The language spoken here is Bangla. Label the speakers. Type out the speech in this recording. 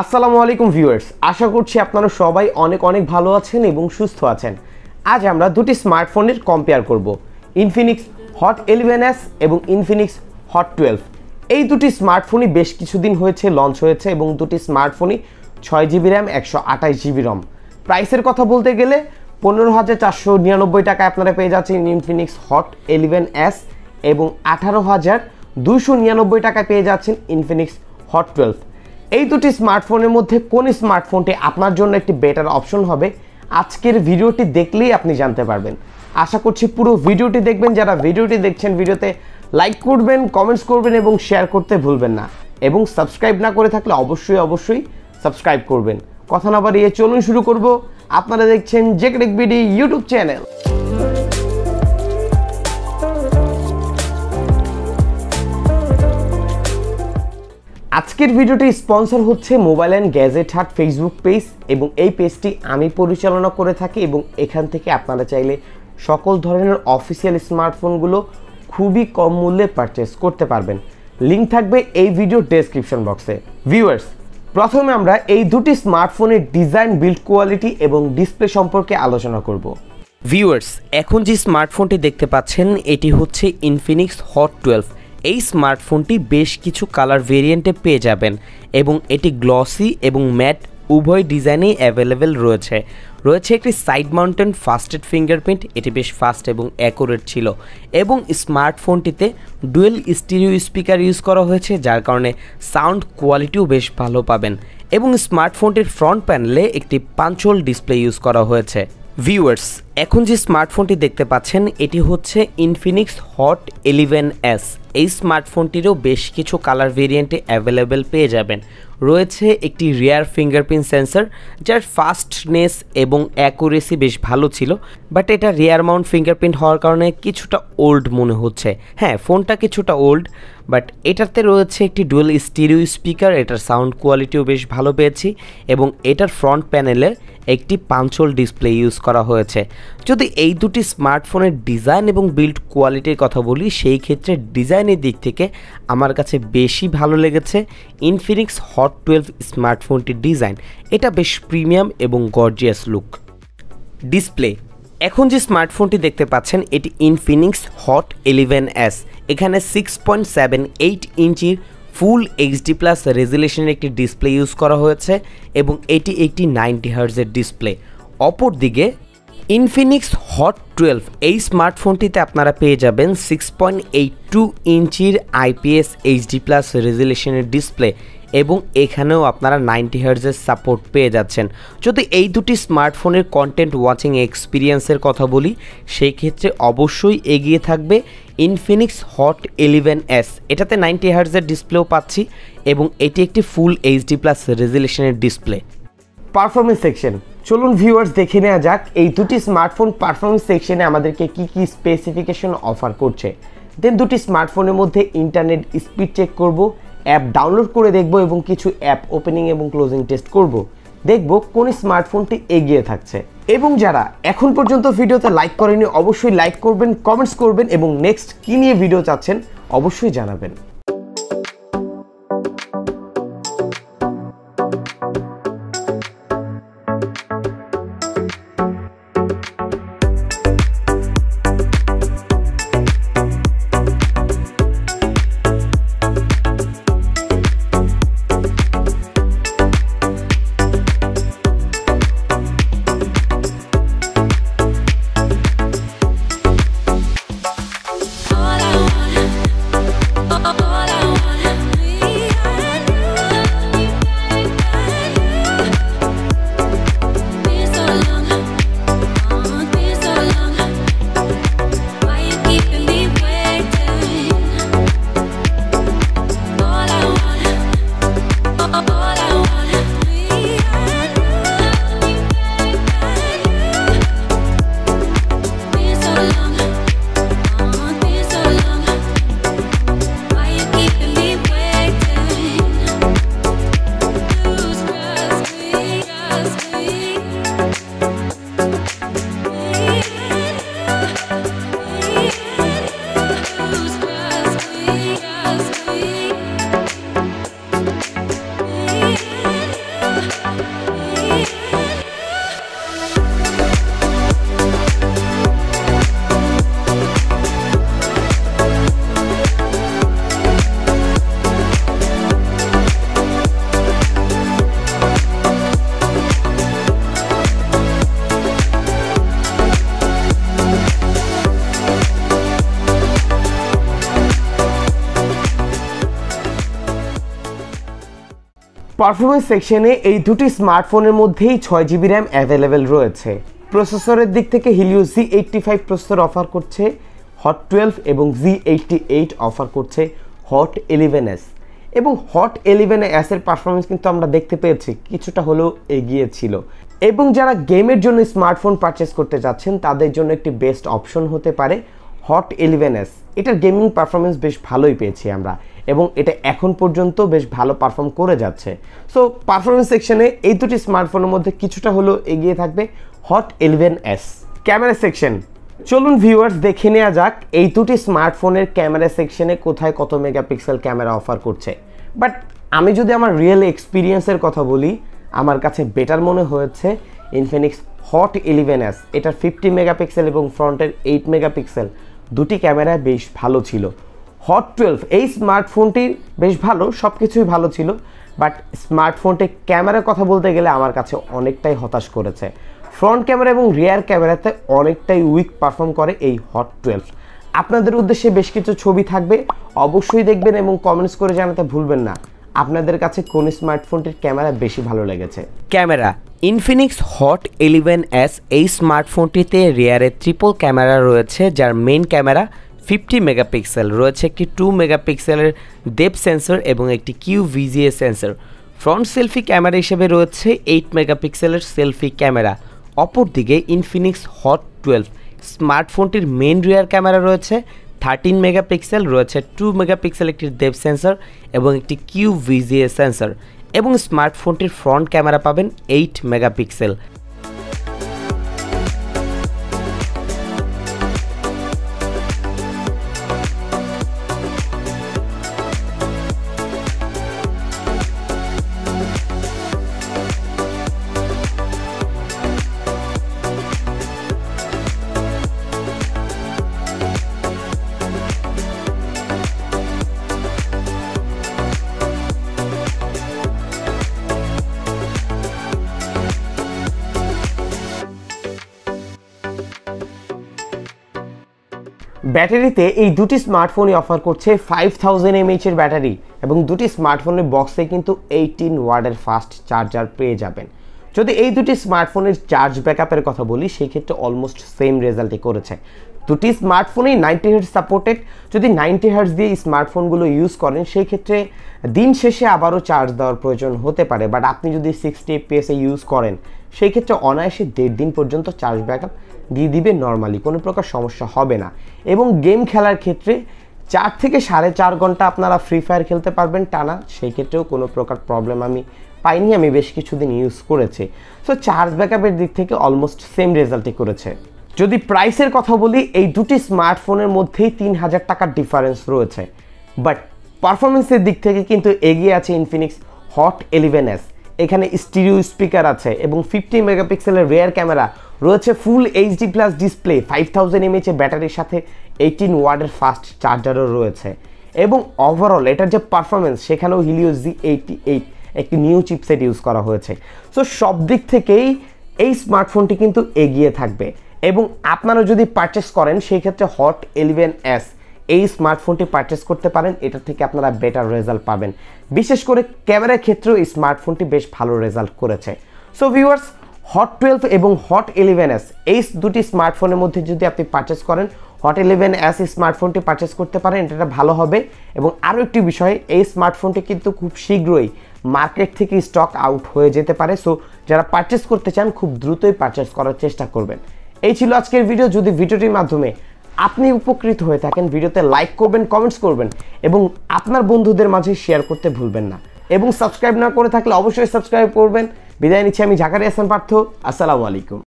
Speaker 1: আসসালামু আলাইকুম ভিউয়ার্স, আশা করছি আপনারা সবাই অনেক অনেক ভালো আছেন এবং সুস্থ আছেন। আজ আমরা দুটি স্মার্টফোনের কম্পেয়ার করব, ইনফিনিক্স হট 11s এবং ইনফিনিক্স হট 12। এই দুটি স্মার্টফোনই বেশ কিছুদিন হয়েছে লঞ্চ হয়েছে এবং দুটি স্মার্টফোনই 6GB র্যাম 128GB রম। প্রাইসের কথা বলতে গেলে 15,499 টাকায় আপনারা পেয়ে যাচ্ছেন ইনফিনিক্স হট 11s এবং 18,299 টাকায় পেয়ে যাচ্ছেন ইনফিনিক্স হট 12। এই দুটি স্মার্টফোনের মধ্যে কোন স্মার্টফোনটি আপনার জন্য একটি বেটার অপশন হবে আজকের ভিডিওটি দেখলেই আপনি জানতে পারবেন। আশা করছি পুরো ভিডিওটি দেখবেন। যারা ভিডিওটি দেখছেন ভিডিওতে লাইক করবেন, কমেন্টস করবেন এবং শেয়ার করতে ভুলবেন না, এবং সাবস্ক্রাইব না করে থাকলে অবশ্যই সাবস্ক্রাইব করবেন। কথা না বাড়িয়ে চলুন শুরু করব। আপনারা দেখছেন gadget বিডি ইউটিউব চ্যানেল। আজকের ভিডিওটি স্পন্সর হচ্ছে মোবাইল অ্যান্ড গ্যাজেট হাট ফেসবুক পেজ, এবং এই পেজটি আমি পরিচালনা করে থাকি এবং এখান থেকে আপনারা চাইলে সকল ধরনের অফিসিয়াল স্মার্টফোনগুলো খুবই কম মূল্যে পারচেস করতে পারবেন। লিঙ্ক থাকবে এই ভিডিও ডেসক্রিপশন বক্সে। ভিউয়ার্স, প্রথমে আমরা এই দুটি স্মার্টফোনের ডিজাইন, বিল্ড কোয়ালিটি এবং ডিসপ্লে সম্পর্কে আলোচনা করব। ভিউয়ার্স, এখন যে স্মার্টফোনটি দেখতে পাচ্ছেন এটি হচ্ছে ইনফিনিক্স হট 12। এই স্মার্টফোনটি বেশ কিছু কালার ভেরিয়েন্টে পেয়ে যাবেন এবং এটি গ্লসি এবং ম্যাট উভয় ডিজাইনেই অ্যাভেলেবেল রয়েছে। একটি সাইড মাউন্টেন ফাস্টেড ফিঙ্গারপ্রিন্ট, এটি বেশ ফাস্ট এবং অ্যাকুরেট ছিল, এবং স্মার্টফোনটিতে ডুয়েল স্টিরিও স্পিকার ইউজ করা হয়েছে, যার কারণে সাউন্ড কোয়ালিটিও বেশ ভালো পাবেন, এবং স্মার্টফোনটির ফ্রন্ট প্যানেলে একটি পাঞ্চ হোল ডিসপ্লে ইউজ করা হয়েছে। ভিউয়ার্স, এখন যে স্মার্টফোনটি দেখতে পাচ্ছেন এটি হচ্ছে ইনফিনিক্স হট 11s। এই স্মার্টফোনটিরও বেশ কিছু কালার ভেরিয়েন্টে অ্যাভেলেবেল পেয়ে যাবেন। রয়েছে একটি রিয়ার ফিঙ্গারপ্রিন্ট সেন্সর, যার ফাস্টনেস এবং অ্যাকুরেসি বেশ ভালো ছিল, বাট এটা রিয়ার মাউন্ট ফিঙ্গারপ্রিন্ট হওয়ার কারণে কিছুটা ওল্ড মনে হচ্ছে। হ্যাঁ, ফোনটা কিছুটা ওল্ড, বাট এটাতে রয়েছে একটি ডুয়েল স্টিরিও স্পিকার, এটার সাউন্ড কোয়ালিটিও বেশ ভালো পেয়েছি, এবং এটার ফ্রন্ট প্যানেলে একটি পাঞ্চ হোল ডিসপ্লে ইউজ করা হয়েছে। যদি এই দুটি স্মার্টফোনের ডিজাইন এবং বিল্ড কোয়ালিটির কথা বলি, সেই ক্ষেত্রে ডিজাইনের দিক থেকে আমার কাছে বেশি ভালো লেগেছে ইনফিনিক্স হট 12 স্মার্টফোনটির ডিজাইন। এটা বেশ প্রিমিয়াম এবং গর্জিয়াস লুক। ডিসপ্লে, এখন যে স্মার্টফোনটি দেখতে পাচ্ছেন এটি ইনফিনিক্স হট 11s। এখানে 6.78 ইঞ্চির ফুল এইচডি প্লাস রেজুলেশনের একটি ডিসপ্লে ইউজ করা হয়েছে, এবং এটি একটি 90 হার্জের ডিসপ্লে। অপরদিকে ইনফিনিক্স হট 12 এই স্মার্টফোনটিতে আপনারা পেয়ে যাবেন 6.82 ইঞ্চির আইপিএস এইচডি প্লাস রেজুলেশনের ডিসপ্লে, এবং এখানেও আপনারা 90 হার্জের সাপোর্ট পেয়ে যাচ্ছেন। যদি এই দুটি স্মার্টফোনের কন্টেন্ট ওয়াচিং এক্সপিরিয়েন্সের কথা বলি, সেই ক্ষেত্রে অবশ্যই এগিয়ে থাকবে ইনফিনিক্স হট 11s। এটাতে 90 হার্জের ডিসপ্লেও পাচ্ছি, এবং এটি একটি ফুল এইচডি প্লাস রেজুলেশনের ডিসপ্লে। পারফরমেন্স সেকশন, চলুন ভিউয়ার্স দেখে নেওয়া যাক এই দুটি স্মার্টফোন পারফরমেন্স সেকশনে আমাদেরকে কি স্পেসিফিকেশন অফার করছে। দেন দুটি স্মার্টফোনের মধ্যে ইন্টারনেট স্পিড চেক করব, অ্যাপ ডাউনলোড করে দেখব, এবং কিছু অ্যাপ ওপেনিং এবং ক্লোজিং টেস্ট করব। দেখব কোন স্মার্টফোনটি এগিয়ে থাকছে। এবং যারা এখন পর্যন্ত ভিডিওতে লাইক করেনি অবশ্যই লাইক করবেন, কমেন্টস করবেন, এবং নেক্সট কী নিয়ে ভিডিও চাচ্ছেন অবশ্যই জানাবেন।
Speaker 2: All I want
Speaker 1: পারফরমেন্স সেকশনে এই দুটি স্মার্টফোনের মধ্যেই 6GB র্যাম অ্যাভেলেবেল রয়েছে। প্রসেসরের দিক থেকে হিলিও Z85 প্রসেসর অফার করছে হট 12 এবং Z88 অফার করছে হট 11s এবং হট 11s এর পারফরমেন্স কিন্তু আমরা দেখতে পেয়েছি কিছুটা হলেও এগিয়ে ছিল এবং যারা গেমের জন্য স্মার্টফোন পারচেস করতে যাচ্ছেন তাদের জন্য একটি বেস্ট অপশন হতে পারে হট 11s। এটার গেমিং পারফরমেন্স বেশ ভালোই পেয়েছি আমরা এবং এটা এখন পর্যন্ত বেশ ভালো পারফর্ম করে যাচ্ছে। সো পারফরমেন্স সেকশনে এই দুটি স্মার্টফোনের মধ্যে কিছুটা হলেও এগিয়ে থাকবে হট 11s। ক্যামেরা সেকশন, চলুন ভিউয়ার্স দেখে নেওয়া যাক এই দুটি স্মার্টফোনের ক্যামেরা সেকশনে কোথায় কত মেগাপিক্সেল ক্যামেরা অফার করছে। বাট আমি যদি আমার রিয়েল এক্সপিরিয়েন্সের কথা বলি, আমার কাছে বেটার মনে হয়েছে ইনফিনিক্স হট 11s। এটার 50 মেগাপিক্সেল এবং ফ্রন্টের 8 মেগাপিক্সেল দুটি ক্যামেরা বেশ ভালো ছিল। হট 12 এই স্মার্টফোনটি বেশ ভালো, সব কিছুই ভালো ছিল, বাট স্মার্টফোনটির ক্যামেরার কথা বলতে গেলে আমার কাছে অনেকটাই হতাশ করেছে। ফ্রন্ট ক্যামেরা এবং রিয়ার ক্যামেরাতে অনেকটাই উইক পারফর্ম করে এই হট 12। আপনাদের উদ্দেশ্যে বেশ কিছু ছবি থাকবে, অবশ্যই দেখবেন এবং কমেন্টস করে জানাতে ভুলবেন না আপনাদের কাছে কোন স্মার্টফোনটির ক্যামেরা বেশি ভালো লেগেছে। ক্যামেরা, ইনফিনিক্স হট 11s এই স্মার্টফোনটিতে রিয়ারে ট্রিপল ক্যামেরা রয়েছে, যার মেইন ক্যামেরা 50 মেগাপিক্সেল রয়েছে, একটি 2 মেগাপিক্সেলের ডেপথ সেন্সর এবং একটি QVGA sensor. Front selfie camera হিসেবে রয়েছে 8 মেগাপিক্সেলের সেলফি ক্যামেরা। অপরদিকে ইনফিনিক্স হট 12 স্মার্টফোনটির মেইন রিয়ার ক্যামেরা রয়েছে 13 মেগাপিক্সেল, রয়েছে 2 মেগাপিক্সেল একটি ডেপথ সেন্সর এবং একটি QVGA সেন্সর এবং স্মার্টফোনটির ফ্রন্ট ক্যামেরা পাবেন 8 মেগাপিক্সেল। ব্যাটারিতে এই দুটি স্মার্টফোনই অফার করছে 5000 mAh এর ব্যাটারি এবং দুটি স্মার্টফোনের বক্সে কিন্তু 18 ওয়াটের ফাস্ট চার্জার পেয়ে যাবেন। যদি এই দুটি স্মার্টফোনের চার্জ ব্যাকআপের কথা বলি, সেই ক্ষেত্রে অলমোস্ট সেম রেজাল্টই করেছে। দুটি স্মার্টফোনেই 90 হার্টজ সাপোর্টেড। যদি 90 হার্টজ দিয়ে স্মার্টফোনগুলো ইউজ করেন সেই ক্ষেত্রে দিন শেষে আবারও চার্জ দেওয়ার প্রয়োজন হতে পারে, বাট আপনি যদি 60 fps ইউজ করেন সেই ক্ষেত্রে অনায়াসে 1.5 দিন পর্যন্ত চার্জ ব্যাকআপ দিয়ে দিবে নর্মালি, কোনো প্রকার সমস্যা হবে না। এবং গেম খেলার ক্ষেত্রে 4 থেকে 4.5 ঘন্টা আপনারা ফ্রি ফায়ার খেলতে পারবেন টানা, সেই ক্ষেত্রেও কোনো প্রকার প্রবলেম আমি পাইনি, আমি বেশ কিছুদিন ইউজ করেছি। সো চার্জ ব্যাকআপের দিক থেকে অলমোস্ট সেম রেজাল্টই করেছে। যদি প্রাইসের কথা বলি, এই দুটি স্মার্টফোনের মধ্যেই 3000 টাকার ডিফারেন্স রয়েছে, বাট পারফরমেন্সের দিক থেকে কিন্তু এগিয়ে আছে ইনফিনিক্স হট 11s। এখানে স্টিরিও স্পিকার আছে এবং 50 মেগাপিক্সেলের রিয়ার ক্যামেরা রয়েছে, ফুল HD+ ডিসপ্লে, 5000 mAh ব্যাটারির সাথে 18 ওয়াটের ফাস্ট চার্জারও রয়েছে এবং ওভারঅল এটার যে পারফরমেন্স সেখানেও হিলিও Z88 একটি নিউ চিপসেট ইউজ করা হয়েছে। সো সব দিক থেকেই এই স্মার্টফোনটি কিন্তু এগিয়ে থাকবে এবং আপনারা যদি পারচেস করেন সেই ক্ষেত্রে হট 11s এই স্মার্টফোনটি পারচেস করতে পারেন, এটা থেকে আপনারা বেটার রেজাল্ট পাবেন। বিশেষ করে ক্যামেরার ক্ষেত্রেও এই স্মার্টফোনটি বেশ ভালো রেজাল্ট করেছে। সো ভিউয়ার্স, হট 12 এবং হট 11s এই দুটি স্মার্টফোনের মধ্যে যদি আপনি পারচেস করেন, হট 11s স্মার্টফোনটি পারচেস করতে পারেন, এটা ভালো হবে। এবং আরও একটি বিষয়, এই স্মার্টফোনটি কিন্তু খুব শীঘ্রই মার্কেট থেকে স্টক আউট হয়ে যেতে পারে। সো যারা পারচেস করতে চান খুব দ্রুতই পারচেস করার চেষ্টা করবেন। এই ছিল আজকের ভিডিও। যদি ভিডিওটির মাধ্যমে আপনি উপকৃত হয়ে থাকেন, ভিডিওতে লাইক করবেন, কমেন্টস করবেন এবং আপনার বন্ধুদের মাঝে শেয়ার করতে ভুলবেন না। এবং সাবস্ক্রাইব না করে থাকলে অবশ্যই সাবস্ক্রাইব করবেন। বিদায় নিচ্ছি আমি জাকারিয়া হাসান পার্থ। আসসালামু আলাইকুম।